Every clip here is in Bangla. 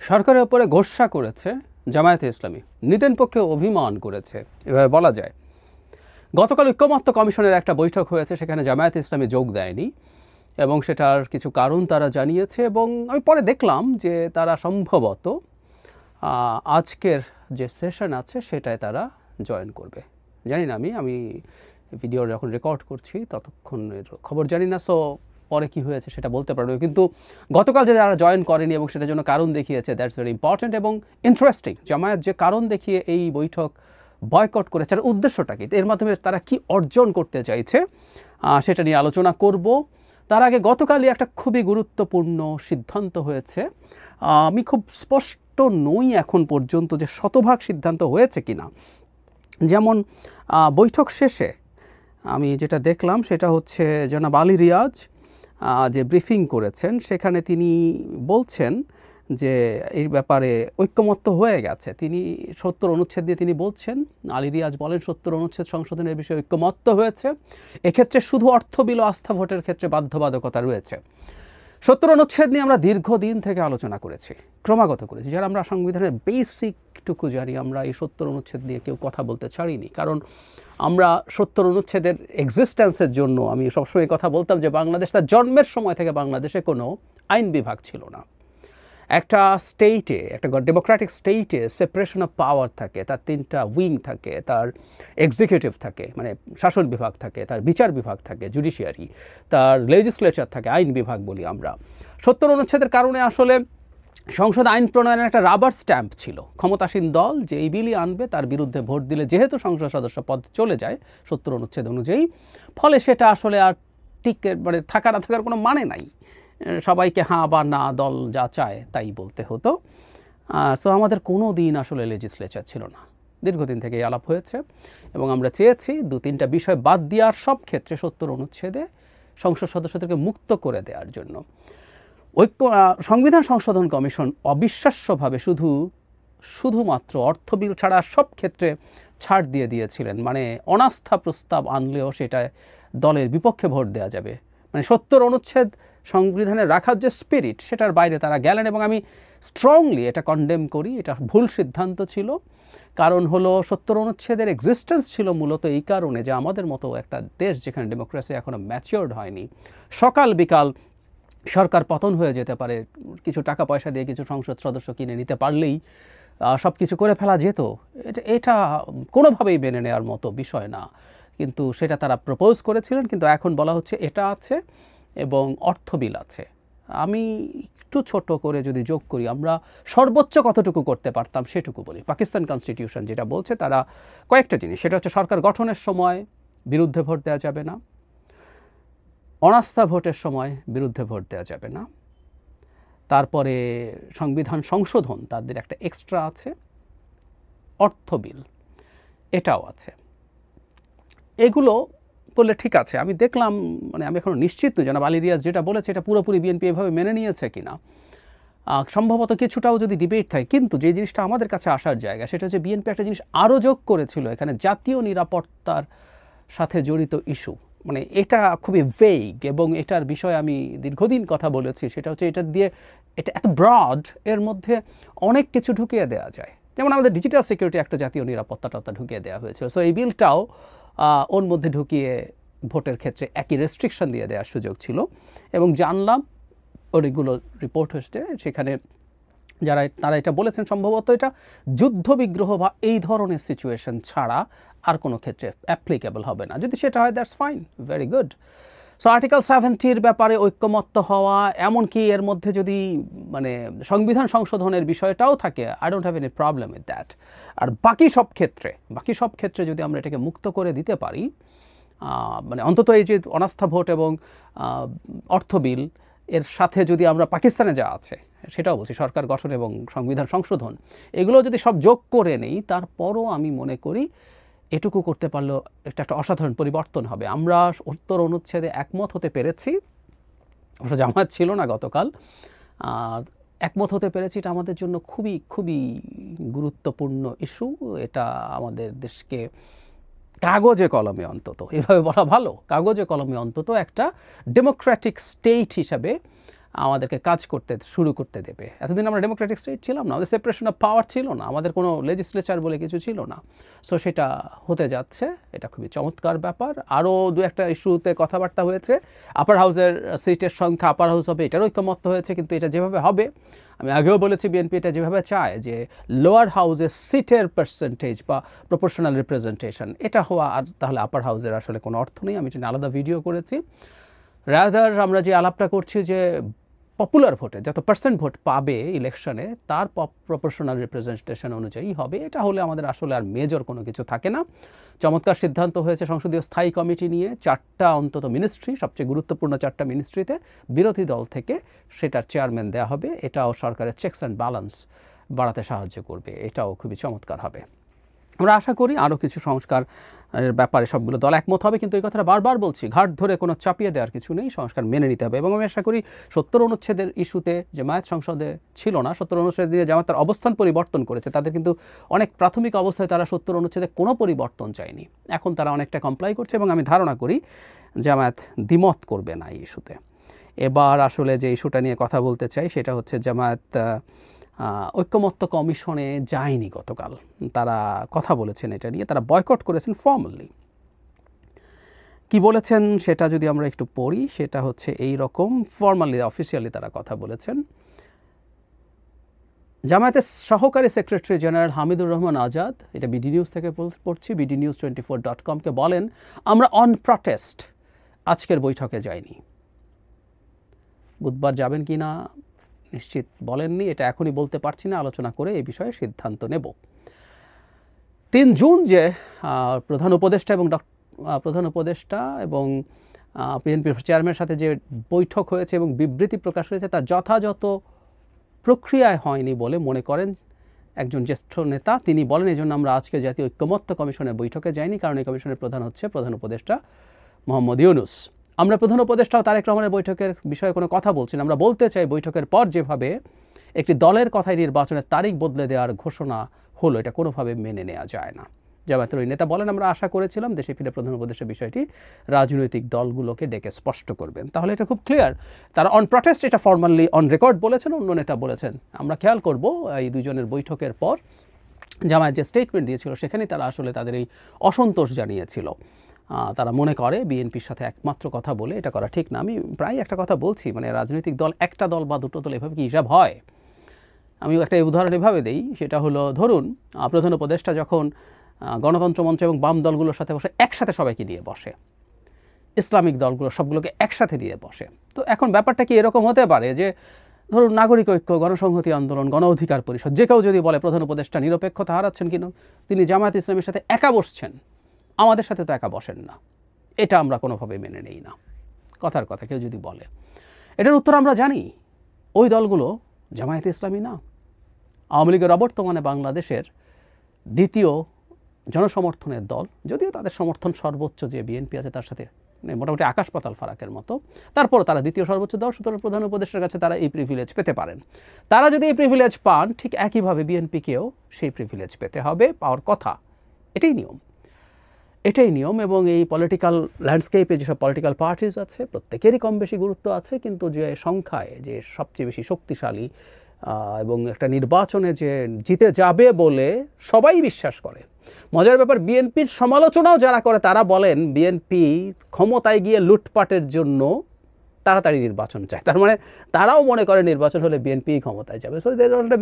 সরকারের উপরে গোস্বা করেছে জামায়াতে ইসলামী, নিদেন পক্ষে অভিমান করেছে, এভাবে বলা যায়। গতকাল ঐক্যমত্য কমিশনের একটা বৈঠক হয়েছে, সেখানে জামায়াতে ইসলামী যোগ দেয়নি এবং সেটার কিছু কারণ তারা জানিয়েছে। এবং আমি পরে দেখলাম যে তারা সম্ভবত আজকের যে সেশন আছে সেটায় তারা জয়েন করবে। জানি না, আমি ভিডিও যখন রেকর্ড করছি ততক্ষণের খবর জানি না, সো পরে কী হয়েছে সেটা বলতে পারবে। কিন্তু গতকাল যে যারা জয়েন করেনি এবং সেটার জন্য কারণ দেখিয়েছে, দ্যাটস ভেরি ইম্পর্ট্যান্ট এবং ইন্টারেস্টিং। জামায়াত যে কারণ দেখিয়ে এই বৈঠক বয়কট করেছে, তার উদ্দেশ্যটা কি, এর মাধ্যমে তারা কি অর্জন করতে চাইছে সেটা নিয়ে আলোচনা করব। তার আগে গতকালই একটা খুবই গুরুত্বপূর্ণ সিদ্ধান্ত হয়েছে। আমি খুব স্পষ্ট নই এখন পর্যন্ত যে শতভাগ সিদ্ধান্ত হয়েছে কিনা। যেমন বৈঠক শেষে আমি যেটা দেখলাম সেটা হচ্ছে জনাব আলী রিয়াজ যে ব্রিফিং করেছেন, সেখানে তিনি বলছেন যে এই ব্যাপারে ঐক্যমত্য হয়ে গেছে। তিনি ৭০ অনুচ্ছেদ দিয়ে তিনি বলছেন, আলী রিয়াজ বলেন ৭০ অনুচ্ছেদ সংশোধনের বিষয়ে ঐক্যমত্য হয়েছে। এক্ষেত্রে শুধু অর্থ বিল ও আস্থা ভোটের ক্ষেত্রে বাধ্যবাধকতা রয়েছে। ৭০ অনুচ্ছেদ নিয়ে আমরা দীর্ঘদিন থেকে আলোচনা করেছি, ক্রমাগত করেছি। যারা আমরা সংবিধানের বেসিকটুকু জানি, আমরা এই ৭০ অনুচ্ছেদ নিয়ে কেউ কথা বলতে ছাড়িনি, কারণ আমরা ৭০ অনুচ্ছেদের এক্সিস্টেন্সের জন্য আমি সবসময় কথা বলতাম যে বাংলাদেশ তার জন্মের সময় থেকে বাংলাদেশে কোনো আইন বিভাগ ছিল না। একটা স্টেটে, একটা ডেমোক্রেটিক স্টেটে সেপারেশন অফ পাওয়ার থাকে, তার 3টা উইং থাকে, তার এক্সিকিউটিভ থাকে মানে শাসন বিভাগ থাকে, তার বিচার বিভাগ থাকে জুডিশিয়ারি, তার লেজিসলেচার থাকে আইন বিভাগ বলি আমরা। ৭০ অনুচ্ছেদের কারণে আসলে সংসদ আইন প্রণয়নের একটা রাবার স্ট্যাম্প ছিল। ক্ষমতাসীন দল যে এই বিলই আনবে তার বিরুদ্ধে ভোট দিলে যেহেতু সংসদ সদস্য পদ চলে যায় ৭০ অনুচ্ছেদ অনুযায়ী, ফলে সেটা আসলে আর টিকে মানে থাকা না থাকার কোনো মানে নাই। সবাইকে হাঁ বা না দল যা চায় তাই বলতে হতো। সো আমাদের কোনো দিন আসলে লেজিসলেচার ছিল না, দীর্ঘদিন থেকে আলাপ হয়েছে এবং আমরা চেয়েছি 2-3টা বিষয় বাদ দেওয়ার, সব ক্ষেত্রে ৭০ অনুচ্ছেদে সংসদ সদস্যদেরকে মুক্ত করে দেওয়ার জন্য। সংবিধান সংশোধন কমিশন অবিশ্বাস্যভাবে শুধুমাত্র অর্থ বিল ছাড়া সব ক্ষেত্রে ছাড় দিয়ে দিয়েছিলেন। মানে অনাস্থা প্রস্তাব আনলেও সেটা দলের বিপক্ষে ভোট দেওয়া যাবে, মানে ৭০ অনুচ্ছেদ সংবিধানে রাখার যে স্পিরিট সেটার বাইরে তারা গেলেন এবং আমি স্ট্রংলি এটা কন্ডেম করি। এটা ভুল সিদ্ধান্ত ছিল। কারণ হলো ৭০ অনুচ্ছেদের এক্সিস্টেন্স ছিল মূলত এই কারণে যে আমাদের মতো একটা দেশ যেখানে ডেমোক্রেসি এখনও ম্যাচিওর্ড হয়নি, সকাল বিকাল সরকার পতন হয়ে যেতে পারে, কিছু টাকা পয়সা দিয়ে কিছু সংসদ সদস্য কিনে নিতে পারলেই সব কিছু করে ফেলা যেত। এটা কোনোভাবেই মেনে নেওয়ার মতো বিষয় না। কিন্তু সেটা তারা প্রপোজ করেছিলেন, কিন্তু এখন বলা হচ্ছে এটা আছে এবং অর্থ বিল আছে। আমি একটু ছোট করে যদি যোগ করি, আমরা সর্বোচ্চ কতটুকু করতে পারতাম সেটুকু বলি। পাকিস্তান কনস্টিটিউশন যেটা বলছে, তারা কয়েকটা জিনিস, সেটা হচ্ছে সরকার গঠনের সময় বিরুদ্ধে ভোট দেওয়া যাবে না, অনাস্থা ভোটের সময় বিরুদ্ধে ভোট দেওয়া যাবে না, তারপরে সংবিধান সংশোধন তাদের একটা এক্সট্রা আছে, অর্থ বিল এটাও আছে। এগুলো বললে ঠিক আছে। আমি দেখলাম, মানে আমি এখনও নিশ্চিত নই জনাব আলী রিয়াজ যেটা বলেছে এটা পুরোপুরি বিএনপি এভাবে মেনে নিয়েছে কিনা। সম্ভবত কিছুটাও যদি ডিবেট থাকে, কিন্তু যে জিনিসটা আমাদের কাছে আসার জায়গা সেটা হচ্ছে বিএনপি একটা জিনিস আরও যোগ করেছিল এখানে, জাতীয় নিরাপত্তার সাথে জড়িত ইস্যু। মানে এটা খুবই ভেগ এবং এটার বিষয়ে আমি দীর্ঘদিন কথা বলেছি। সেটা হচ্ছে এটা দিয়ে, এটা এত ব্রড, এর মধ্যে অনেক কিছু ঢুকিয়ে দেওয়া যায়। যেমন আমাদের ডিজিটাল সিকিউরিটি একটা জাতীয় নিরাপত্তাটা ঢুকিয়ে দেওয়া হয়েছিল। সো এই বিলটাও ওর মধ্যে ঢুকিয়ে ভোটের ক্ষেত্রে একই রেস্ট্রিকশন দিয়ে দেওয়ার সুযোগ ছিল। এবং জানলাম অনেকগুলো রিপোর্ট হচ্ছে সেখানে তারা এটা বলেছেন সম্ভবত এটা যুদ্ধবিগ্রহ বা এই ধরনের সিচুয়েশন ছাড়া আর কোনো ক্ষেত্রে অ্যাপ্লিকেবল হবে না। যদি সেটা হয় that's fine, very good. So article 70-র ব্যাপারে ঐক্যমত্য হওয়া, এমনকি এর মধ্যে যদি মানে সংবিধান সংশোধনের বিষয়টাও থাকে, I don't have any problem with that. আর বাকি সব ক্ষেত্রে যদি আমরা এটাকে মুক্ত করে দিতে পারি, মানে অন্তত এই যে অনাস্থা ভোট এবং অর্থ বিল এর সাথে যদি আমরা পাকিস্তানে যা আছে সেটাও বলছি, সরকার গঠন এবং সংবিধান সংশোধন, এগুলো যদি সব যোগ করে নেই, তারপরও আমি মনে করি এটুকু করতে পারলেও একটা অসাধারণ পরিবর্তন হবে। আমরা ৭০ অনুচ্ছেদে একমত হতে পেরেছি, অবশ্য জামায়াত ছিল না গতকাল, একমত হতে পেরেছি। এটা আমাদের জন্য খুবই খুবই গুরুত্বপূর্ণ ইস্যু। এটা আমাদের দেশকে কাগজে কলমে, অন্তত এভাবে বলা ভালো, কাগজে কলমে অন্তত একটা ডেমোক্রেটিক স্টেট হিসাবে আমাদেরকে কাজ করতে শুরু করতে দেবে। এতদিন আমরা ডেমোক্রেটিক স্টেট ছিলাম না, আমাদের সেপারেশন অফ পাওয়ার ছিল না, আমাদের কোনো লেজিসলেচার বলে কিছু ছিল না। সো সেটা হতে যাচ্ছে, এটা খুবই চমৎকার ব্যাপার। আরও দু একটা ইস্যুতে কথাবার্তা হয়েছে, আপার হাউসের সিটের সংখ্যা আপার হাউস হবে এটারও ঐক্যমত্য হয়েছে, কিন্তু এটা যেভাবে হবে, আমি আগেও বলেছি বিএনপি এটা যেভাবে চায় যে লোয়ার হাউসের সিটের পার্সেন্টেজ বা প্রপোর্শনাল রিপ্রেজেন্টেশন এটা হওয়া, আর তাহলে আপার হাউসের আসলে কোনো অর্থ নেই। আমি এটা নিয়ে আলাদা ভিডিও করেছি। রাদার আমরা যে আলাপটা করছি যে পপুলার ভোটে যত পার্সেন্ট ভোট পাবে ইলেকশনে তার প্রপোর্শনাল রিপ্রেজেন্টেশন অনুযায়ী হবে, এটা হলে আমাদের আসলে আর মেজর কোনো কিছু থাকে না। চমৎকার সিদ্ধান্ত হয়েছে সংসদীয় স্থায়ী কমিটি নিয়ে, 4টা অন্তত মিনিস্ট্রি, সবচেয়ে গুরুত্বপূর্ণ 4টা মিনিস্ট্রিতে বিরোধী দল থেকে সেটার চেয়ারম্যান দেওয়া হবে। এটাও সরকারের চেকস অ্যান্ড ব্যালেন্স বাড়াতে সাহায্য করবে, এটাও খুবই চমৎকার হবে। আমরা আশা করি আরও কিছু সংস্কার ব্যাপারে সবগুলো দল একমত হবে, কিন্তু এই কথাটা বারবার বলছি, ঘাট ধরে কোনো চাপিয়ে দেওয়ার কিছু নেই, সংস্কার মেনে নিতে হবে। এবং আমি আশা করি 70 অনুচ্ছেদের ইস্যুতে জামায়াত সংসদে ছিল না, 70 অনুচ্ছেদ দিয়ে জামায়াত তার অবস্থান পরিবর্তন করেছে, তাদের কিন্তু অনেক প্রাথমিক অবস্থায় তারা 70 অনুচ্ছেদে কোনো পরিবর্তন চায়নি, এখন তারা অনেকটা কমপ্লাই করছে এবং আমি ধারণা করি জামায়াত দ্বিমত করবে না এই ইস্যুতে। এবার আসলে যে ইস্যুটা নিয়ে কথা বলতে চাই সেটা হচ্ছে জামায়াত ঐক্যমত্য কমিশনে যায়নি গতকাল, তারা কথা বলেছেন এটা নিয়ে, তারা বয়কট করেছেন ফর্মালি। কি বলেছেন সেটা যদি আমরা একটু পড়ি, সেটা হচ্ছে এই রকম, ফর্মালি অফিসিয়ালি তারা কথা বলেছেন। জামায়াতের সহকারী সেক্রেটারি জেনারেল হামিদুর রহমান আজাদ, এটা বিডি নিউজ থেকে পড়ছি, bdnews24.com-কে বলেন, আমরা অন প্রটেস্ট আজকের বৈঠকে যাইনি। বুধবার যাবেন কি না নিশ্চিত বলেননি, এটা এখনই বলতে পারছি না, আলোচনা করে এই বিষয়ে সিদ্ধান্ত নেব। 3 জুন যে প্রধান উপদেষ্টা এবং বিএনপির চেয়ারম্যানের সাথে যে বৈঠক হয়েছে এবং বিবৃতি প্রকাশ হয়েছে তা যথাযথ প্রক্রিয়ায় হয়নি বলে মনে করেন একজন জ্যেষ্ঠ নেতা। তিনি বলেন, এই জন্য আমরা আজকে জাতীয় ঐক্যমত্য কমিশনের বৈঠকে যাইনি, কারণ এই কমিশনের প্রধান হচ্ছে প্রধান উপদেষ্টা মোহাম্মদ ইউনূস। আমরা প্রধান উপদেষ্টাও তারেক রহমানের বৈঠকের বিষয়ে কোনো কথা বলছি না, আমরা বলতে চাই বৈঠকের পর যেভাবে একটি দলের কথায় নির্বাচনের তারিখ বদলে দেওয়ার ঘোষণা হলো, এটা কোনোভাবে মেনে নেওয়া যায় না। জামায়াতের ওই নেতা বলেন, আমরা আশা করেছিলাম দেশে ফিরে প্রধান উপদেষ্টা বিষয়টি রাজনৈতিক দলগুলোকে ডেকে স্পষ্ট করবেন। তাহলে এটা খুব ক্লিয়ার, তারা অন প্রটেস্ট এটা ফর্মালি অন রেকর্ড বলেছেন, অন্য নেতা বলেছেন। আমরা খেয়াল করব এই দুজনের বৈঠকের পর জামায়াত যে স্টেটমেন্ট দিয়েছিল সেখানে তারা আসলে তাদের এই অসন্তোষ জানিয়েছিল। তারা মনে করে বিএনপির সাথে একমাত্র কথা বলে এটা করা ঠিক না। আমি প্রায় একটা কথা বলছি, মানে রাজনৈতিক দল একটা দল বা দুটো দল এভাবে কি হিসাব হয়? আমি একটা উদাহরণ এভাবে দিই, সেটা হলো ধরুন প্রধান উপদেষ্টা যখন গণতন্ত্র মঞ্চ এবং বাম দলগুলোর সাথে বসে একসাথে সবাইকে নিয়ে বসে, ইসলামিক দলগুলো সবগুলোকে একসাথে নিয়ে বসে, তো এখন ব্যাপারটা কি এরকম হতে পারে যে ধরুন নাগরিক ঐক্য, গণসংহতি আন্দোলন, গণ অধিকার পরিষদ যে কেউ যদি বলে প্রধান উপদেষ্টা নিরপেক্ষতা হারাচ্ছেন কিনা, তিনি জামায়াত ইসলামের সাথে একা বসছেন, আমাদের সাথে তো একা বসেন না, এটা আমরা কোনোভাবে মেনে নেই না। কথার কথা কেউ যদি বলে, এটার উত্তর আমরা জানি, ওই দলগুলো জামায়াত ইসলামী না। আওয়ামী লীগের অবর্তমানে বাংলাদেশের দ্বিতীয় জনসমর্থনের দল, যদিও তাদের সমর্থন সর্বোচ্চ যে বিএনপি আছে তার সাথে মোটামুটি আকাশ পাতাল ফারাকের মতো, তারপর তারা দ্বিতীয় সর্বোচ্চ দল, সুতরাং প্রধান উপদেষ্টার কাছে তারা এই প্রিভিলেজ পেতে পারেন। তারা যদি এই প্রিভিলেজ পান, ঠিক একইভাবে বিএনপিকেও সেই প্রিভিলেজ পেতে হবে, পাওয়ার কথা। এটাই নিয়ম। এবং এই পলিটিক্যাল ল্যান্ডস্কেপে যেসব পলিটিক্যাল পার্টিজ আছে প্রত্যেকেরই কম বেশি গুরুত্ব আছে, কিন্তু যে সংখ্যায় যে সবচেয়ে বেশি শক্তিশালী এবং একটা নির্বাচনে যে জিতে যাবে বলে সবাই বিশ্বাস করে। মজার ব্যাপার, বিএনপির সমালোচনাও যারা করে তারা বলেন বিএনপি ক্ষমতায় গিয়ে লুটপাটের জন্য তাড়াতাড়ি নির্বাচন চায়, তার মানে তারাও মনে করে নির্বাচন হলে বিএনপি ক্ষমতায় যাবে। সো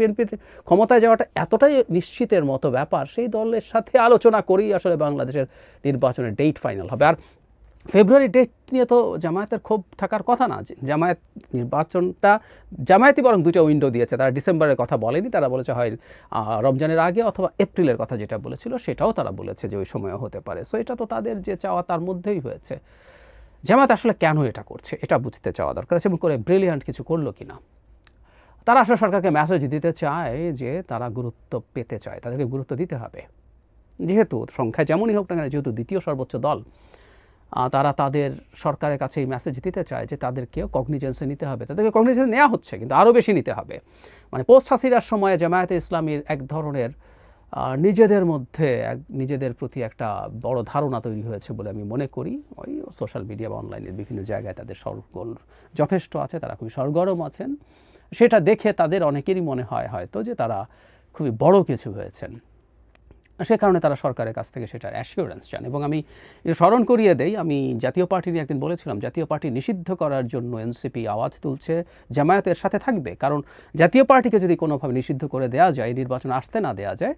বিএনপি ক্ষমতায় যাওয়াটা এতটাই নিশ্চিতের মতো ব্যাপার, সেই দলের সাথে আলোচনা করেই আসলে বাংলাদেশের নির্বাচনের ডেট ফাইনাল হবে। আর ফেব্রুয়ারি ডেট নিয়ে তো জামায়াতের ক্ষোভ থাকার কথা না। জামায়াত নির্বাচনটা, জামায়াতই বরং 2টা উইন্ডো দিয়েছে, তারা ডিসেম্বরের কথা বলেনি, তারা বলেছে হয় রমজানের আগে অথবা এপ্রিলের কথা যেটা বলেছিল সেটাও তারা বলেছে যে ওই সময়ও হতে পারে। সো এটা তো তাদের যে চাওয়া তার মধ্যেই হয়েছে। জামায়াত আসলে কেন এটা করছে এটা বুঝতে চাওয়া দরকার আছে, এবং করে ব্রিলিয়ান্ট কিছু করলো কিনা। তারা আসলে সরকারকে মেসেজ দিতে চায় যে তারা গুরুত্ব পেতে চায়, তাদেরকে গুরুত্ব দিতে হবে, যেহেতু সংখ্যায় যেমনই হোক না কেন, যেহেতু দ্বিতীয় সর্বোচ্চ দল, তারা তাদের সরকারের কাছে এই মেসেজ দিতে চায় যে তাদেরকেও কগনিজেন্সে নিতে হবে। তাদেরকে কগনিজেন্সে নেওয়া হচ্ছে, কিন্তু আরও বেশি নিতে হবে। মানে পোস্ট হাসিনার সময়ে জামায়াতে ইসলামীর এক ধরনের নিজেদের মধ্যে নিজেদের প্রতি একটা বড় ধারণা তৈরি হয়েছে বলে আমি মনে করি। ওই সোশ্যাল মিডিয়া বা অনলাইনের বিভিন্ন জায়গায় তাদের সরগোল যথেষ্ট আছে, তারা খুবই সরগরম আছেন। সেটা দেখে তাদের অনেকেরই মনে হয় হয়তো যে তারা খুবই বড় কিছু হয়েছেন, সে কারণে তারা সরকারের কাছ থেকে সেটার অ্যাসিওরেন্স চান। এবং আমি স্মরণ করিয়ে দেই, আমি জাতীয় পার্টি নিয়ে একদিন বলেছিলাম, জাতীয় পার্টি নিষিদ্ধ করার জন্য এনসিপি আওয়াজ তুলছে, জামায়াতের সাথে থাকবে। কারণ জাতীয় পার্টিকে যদি কোনোভাবে নিষিদ্ধ করে দেওয়া যায়, নির্বাচন আসতে না দেওয়া যায়,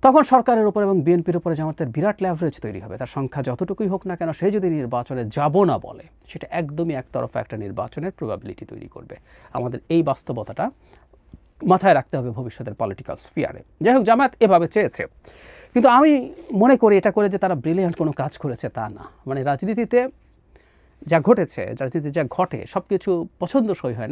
তখন সরকারের উপর এবং বিএনপির উপরে জামায়াতের বিরাট লেভারেজ তৈরি হবে। তার সংখ্যা যতটুকুই হোক না কেন, সে যদি নির্বাচনে যাব না বলে, সেটা একদমই একতরফা একটা নির্বাচনের প্রবাবিলিটি তৈরি করবে। আমাদের এই বাস্তবতাটা মাথায় রাখতে হবে ভবিষ্যতের পলিটিক্যাল স্ফিয়ারে। যাই হোক, জামায়াত এভাবে চেয়েছে, কিন্তু আমি মনে করি এটা করে যে তারা ব্রিলিয়ান্ট কোনো কাজ করেছে তা না। মানে রাজনীতিতে যা ঘটেছে, রাজনীতিতে যা ঘটে, সব কিছু পছন্দসই হয় না।